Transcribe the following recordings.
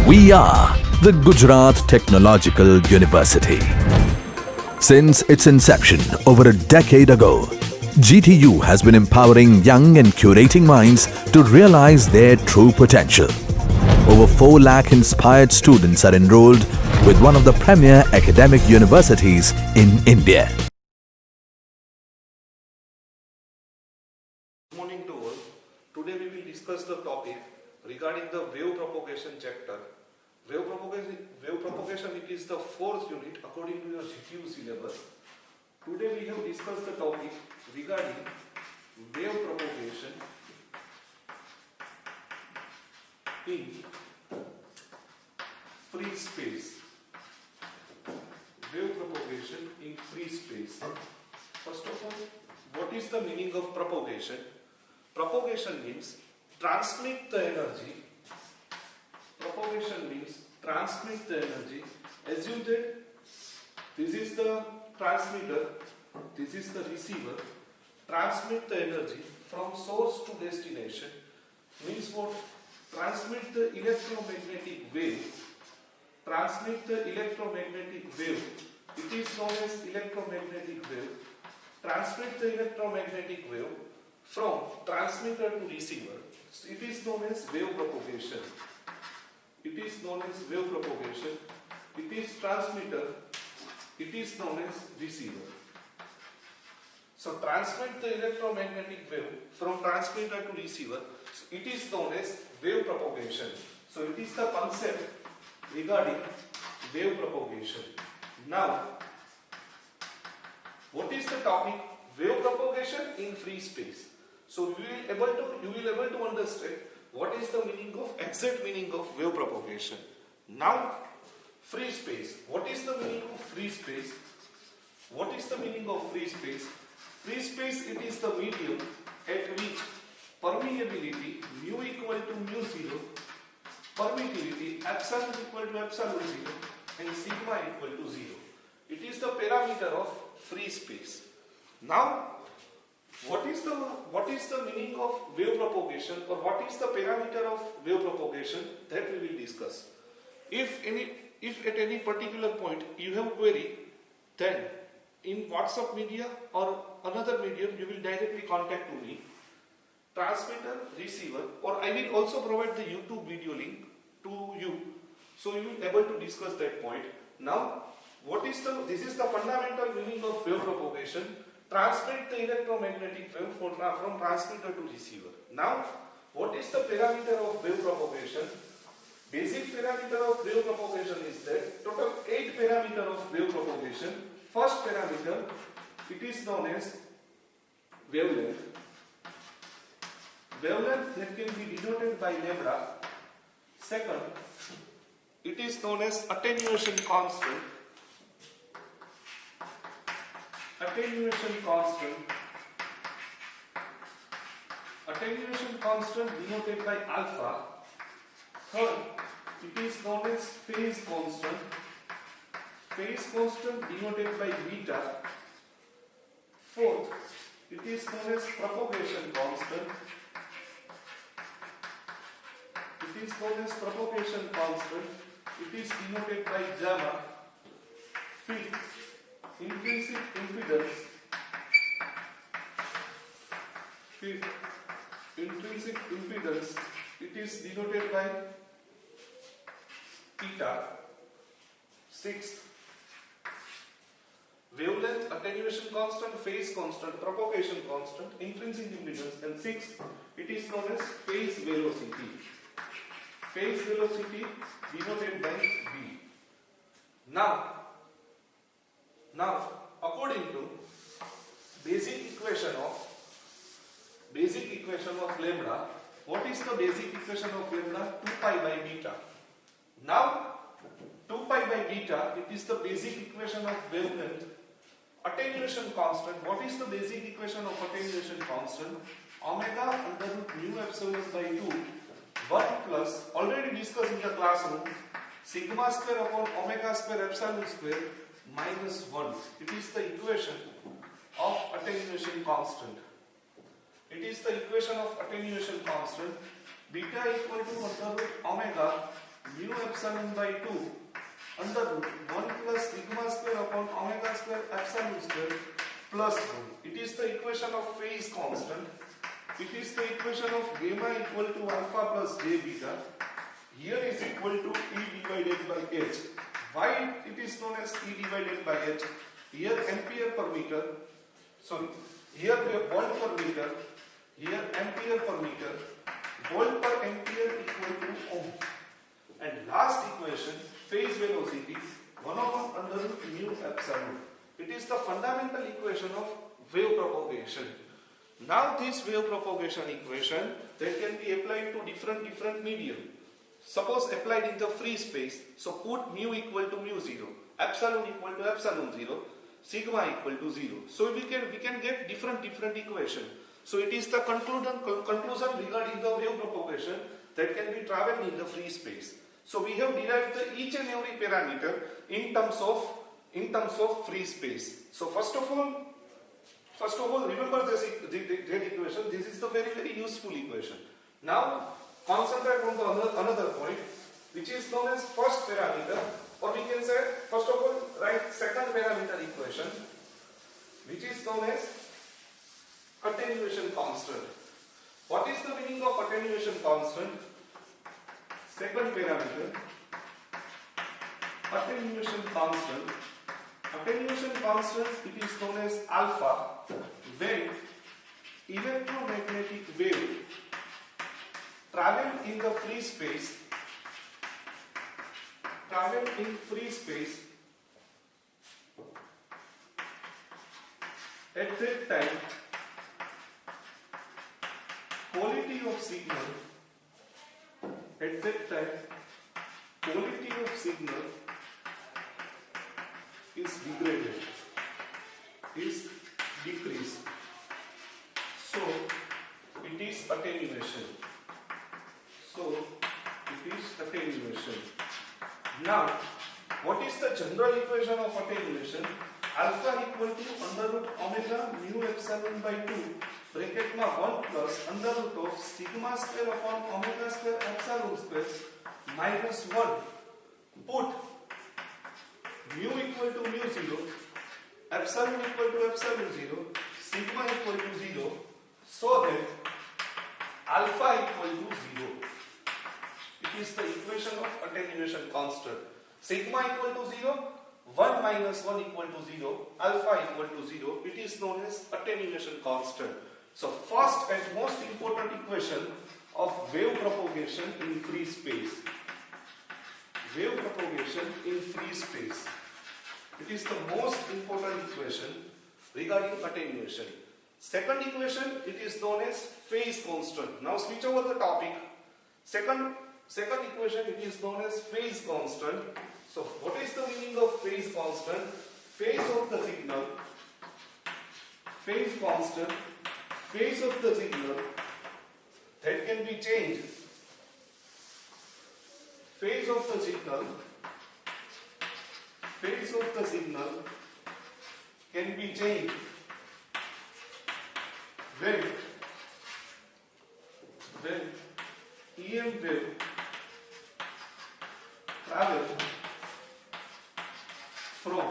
We are the Gujarat Technological University. Since its inception over a decade ago, GTU has been empowering young and curating minds to realize their true potential. Over 4 lakh inspired students are enrolled with one of the premier academic universities in India. Good morning to all. Today we will discuss the topic regarding the wave propagation chapter. Wave propagation it is the 4th unit according to your GTU syllabus. Today we have discussed the topic regarding wave propagation in free space. Wave propagation in free space. First of all, what is the meaning of propagation? Propagation means transmit the energy. Propagation means transmit the energy. Assume that this is the transmitter, this is the receiver. Transmit the energy from source to destination means what? Transmit the electromagnetic wave. Transmit the electromagnetic wave. It is known as electromagnetic wave. Transmit the electromagnetic wave from transmitter to receiver. So it is known as wave propagation. It is known as wave propagation. It is transmitter. It is known as receiver. So transmit the electromagnetic wave from transmitter to receiver. So it is known as wave propagation. So it is the concept regarding wave propagation. Now, what is the topic? Wave propagation in free space. So you will able to understand what is the exact meaning of wave propagation. Now, free space. What is the meaning of free space? What is the meaning of free space? Free space, it is the medium at which permeability mu equal to mu 0, permittivity epsilon equal to epsilon 0 and sigma equal to 0. It is the parameter of free space. Now, what is the meaning of wave propagation, or what is the parameter of wave propagation, that we will discuss. If at any particular point you have query, then in WhatsApp media or another medium you will directly contact to me, transmitter, receiver, or I will also provide the YouTube video link to you, so you will be able to discuss that point. Now, this is the fundamental meaning of wave propagation. Transmit the electromagnetic wave from transmitter to receiver. Now, what is the parameter of wave propagation? Basic parameter of wave propagation is that total 8 parameter of wave propagation. First parameter, it is known as wavelength. Wavelength that can be denoted by lambda. Second, it is known as attenuation constant. Attenuation constant. Attenuation constant denoted by alpha. Third, it is known as phase constant. Phase constant denoted by beta. Fourth, it is known as propagation constant. It is known as propagation constant. It is denoted by gamma. Fifth, intrinsic impedance. Fifth, intrinsic impedance. It is denoted by theta. Sixth, wavelength, attenuation constant, phase constant, propagation constant, intrinsic impedance, and sixth, it is known as phase velocity. Phase velocity denoted by v. Now, according to basic equation of lambda, what is the basic equation of lambda? 2 pi by beta. Now, 2 pi by beta, it is the basic equation of wavelength. Attenuation constant, what is the basic equation of attenuation constant? Omega under root mu epsilon by 2, 1 plus, already discussed in the classroom, sigma square upon omega square epsilon square minus 1. It is the equation of attenuation constant. It is the equation of attenuation constant. Beta equal to under root omega mu epsilon by 2 under root 1 plus sigma square upon omega square epsilon square plus 1. It is the equation of phase constant. It is the equation of gamma equal to alpha plus j beta. Here is equal to E divided by H. Why it is known as E divided by H? Here ampere per meter. Sorry, here we have volt per meter. Here ampere per meter. Volt per ampere equal to ohm. And last equation, phase velocity 1/1 under root mu epsilon. It is the fundamental equation of wave propagation. Now this wave propagation equation that can be applied to different medium. Suppose applied in the free space, so put mu equal to mu 0, epsilon equal to epsilon 0, sigma equal to 0. So we can get different equation. So it is the conclusion regarding the wave propagation that can be traveled in the free space. So we have derived each and every parameter in terms of free space. So first of all, remember this equation. This is the very useful equation. Now concentrate on the another point, which is known as first parameter, or we can say first of all write second parameter equation, which is known as attenuation constant. What is the meaning of attenuation constant? Second parameter, attenuation constant. Attenuation constant, it is known as alpha when electromagnetic wave travel in the free space, at that time quality of signal is degraded, is decreased. So it is attenuation. Now, what is the general equation of attenuation? Alpha equal to under root omega mu epsilon by 2 bracket ma 1 plus under root of sigma square upon omega square epsilon square minus 1. Put mu equal to mu 0, epsilon equal to epsilon 0, sigma equal to 0, so that alpha equal to 0. It is the equation of attenuation constant. Sigma equal to 0, 1 minus 1 equal to 0, alpha equal to 0. It is known as attenuation constant. So first and most important equation of wave propagation in free space. Wave propagation in free space. It is the most important equation regarding attenuation. Second equation, it is known as phase constant. Now switch over the topic. Second equation, it is known as phase constant. So what is the meaning of phase constant? Phase of the signal, phase constant, phase of the signal that can be changed. Phase of the signal can be changed when EM wave travel from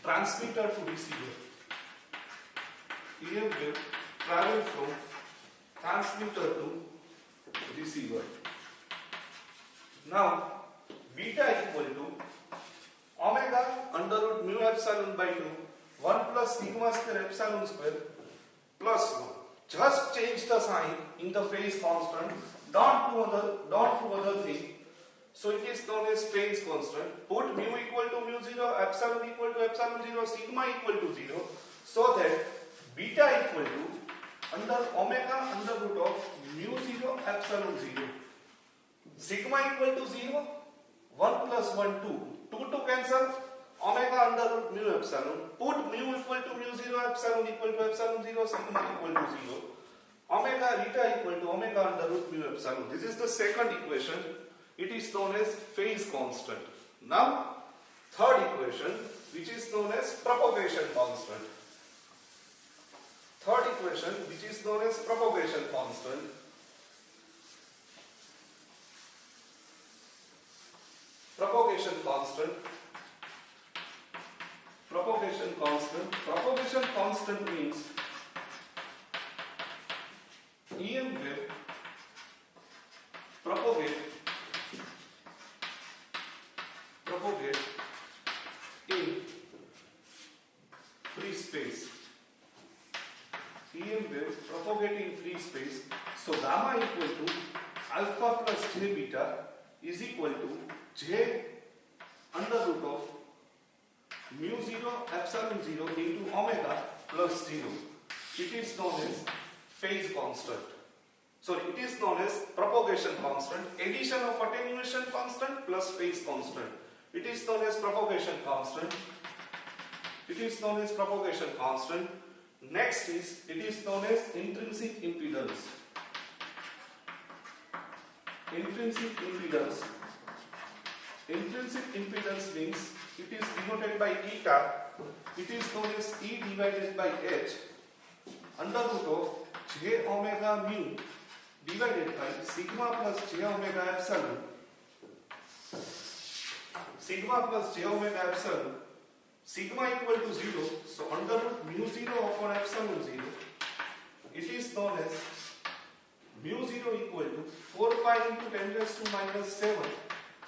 transmitter to receiver. EM wave travel from transmitter to receiver. Now beta equal to omega under root mu epsilon by 2 1 plus sigma square epsilon square plus 1. Just change the sign in the phase constant. Don't do other thing. So it is known as phase constant. Put mu equal to mu 0, epsilon equal to epsilon 0, sigma equal to 0, so that beta equal to under omega under root of mu 0 epsilon 0. Sigma equal to 0, 1 plus 1 2. 2 to cancel, omega under root mu epsilon. Put mu equal to mu 0, epsilon equal to epsilon 0, sigma equal to 0. Omega eta equal to omega under root mu epsilon. This is the second equation. It is known as phase constant. Now, third equation, which is known as propagation constant. Third equation, which is known as propagation constant. propagation constant. Propagation constant. Propagation constant means EM wave propagate in free space. EM wave propagate in free space. So gamma equal to alpha plus j beta is equal to j under root of mu 0 epsilon 0 into omega plus 0. It is known as phase constant. So it is known as propagation constant, addition of attenuation constant plus phase constant. It is known as propagation constant. It is known as propagation constant. Next is, it is known as intrinsic impedance. Intrinsic impedance. Intrinsic impedance means it is denoted by eta. It is known as E divided by H under root of j omega mu divided by sigma plus j omega epsilon. Sigma plus j omega epsilon. Sigma equal to 0. So under root mu 0 upon epsilon 0. It is known as mu 0 equal to 4 pi into 10 raised to minus 7.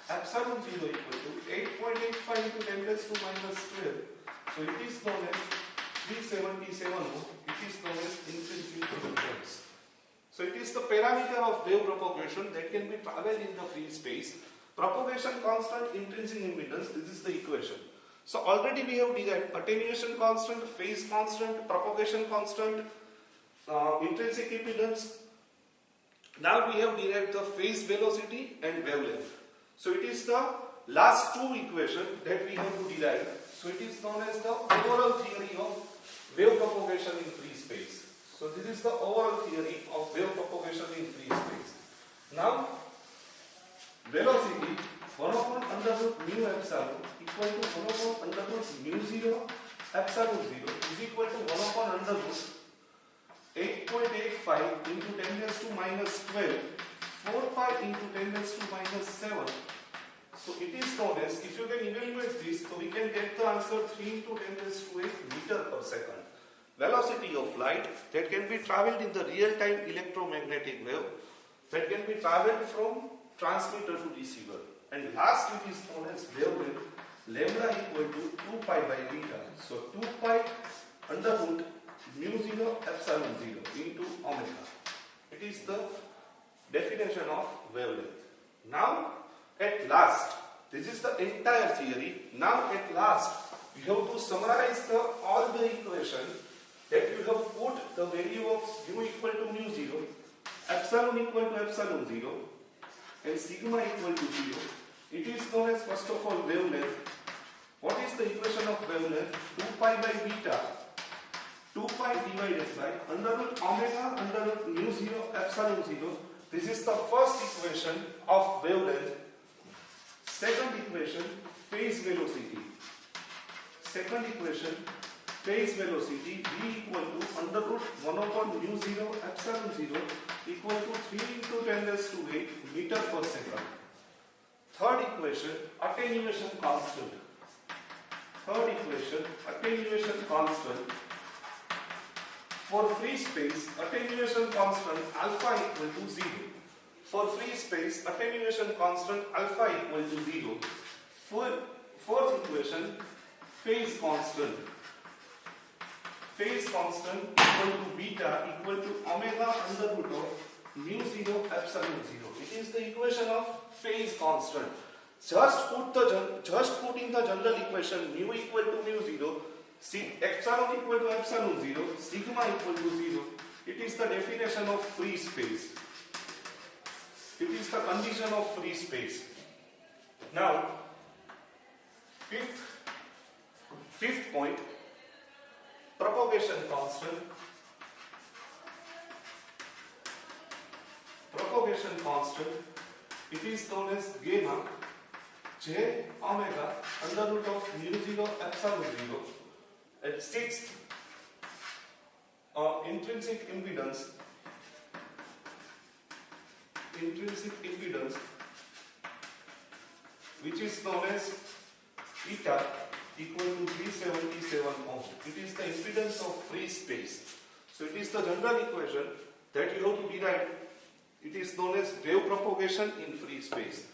Epsilon 0 equal to 8.85 into 10 raised to minus 12. So it is known as 377 ohm. It is known as intrinsic impedance. So it is the parameter of wave propagation that can be traveled in the free space. Propagation constant, intrinsic impedance, this is the equation. So already we have derived attenuation constant, phase constant, propagation constant, intrinsic impedance. Now we have derived the phase velocity and wavelength. So it is the last two equations that we have to derive. So it is known as the overall theory of wave propagation in free space. So this is the overall theory of wave propagation in free space. Now velocity 1 upon under root mu epsilon equal to 1 upon under root mu 0 epsilon 0 is equal to 1 upon under root 8.85 into 10 raised to minus 12, 4 pi into 10 raised to minus 7. So it is known as, if you can evaluate this, so we can get the answer 3 into 10 raised to 8 meter per second. Velocity of light that can be travelled in the real-time electromagnetic wave that can be travelled from transmitter to receiver. And last it is known as wavelength, lambda equal to 2 pi by beta. So 2 pi under root mu 0 epsilon 0 into omega. It is the definition of wavelength. Now at last, this is the entire theory. Now at last we have to summarize all the equation that you have put the value of mu equal to mu 0, epsilon equal to epsilon 0 and sigma equal to 0. It is known as first of all wavelength. What is the equation of wavelength? 2 pi by beta, 2 pi divided by under root omega under root mu 0 epsilon 0. This is the first equation of wavelength. Second equation, phase velocity. Second equation, phase velocity V equal to under root 1 upon mu 0 epsilon 0 equal to 3 into 10 raised to 8 meter per second. Third equation, attenuation constant. Third equation, attenuation constant. For free space, attenuation constant alpha equal to 0. For free space, attenuation constant alpha equal to 0. Fourth equation, phase constant. Phase constant equal to beta equal to omega under root of mu 0 epsilon 0. It is the equation of phase constant. Just put in the general equation mu equal to mu 0, epsilon equal to epsilon 0, sigma equal to 0. It is the definition of free space. It is the condition of free space. Now, fifth point, propagation constant. Propagation constant, it is known as gamma j omega under root of mu 0 epsilon 0. And sixth, intrinsic impedance. Intrinsic impedance, which is known as eta equal to 377 ohm. It is the impedance of free space. So it is the general equation that you have to derive. It is known as wave propagation in free space.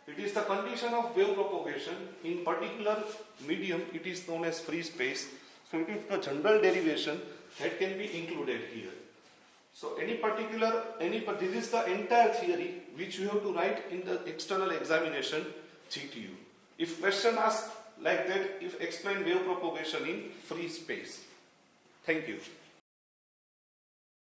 It is the condition of wave propagation in particular medium. It is known as free space. So it is the general derivation that can be included here. So this is the entire theory which you have to write in the external examination GTU. If question asks like that, if explain wave propagation in free space. Thank you.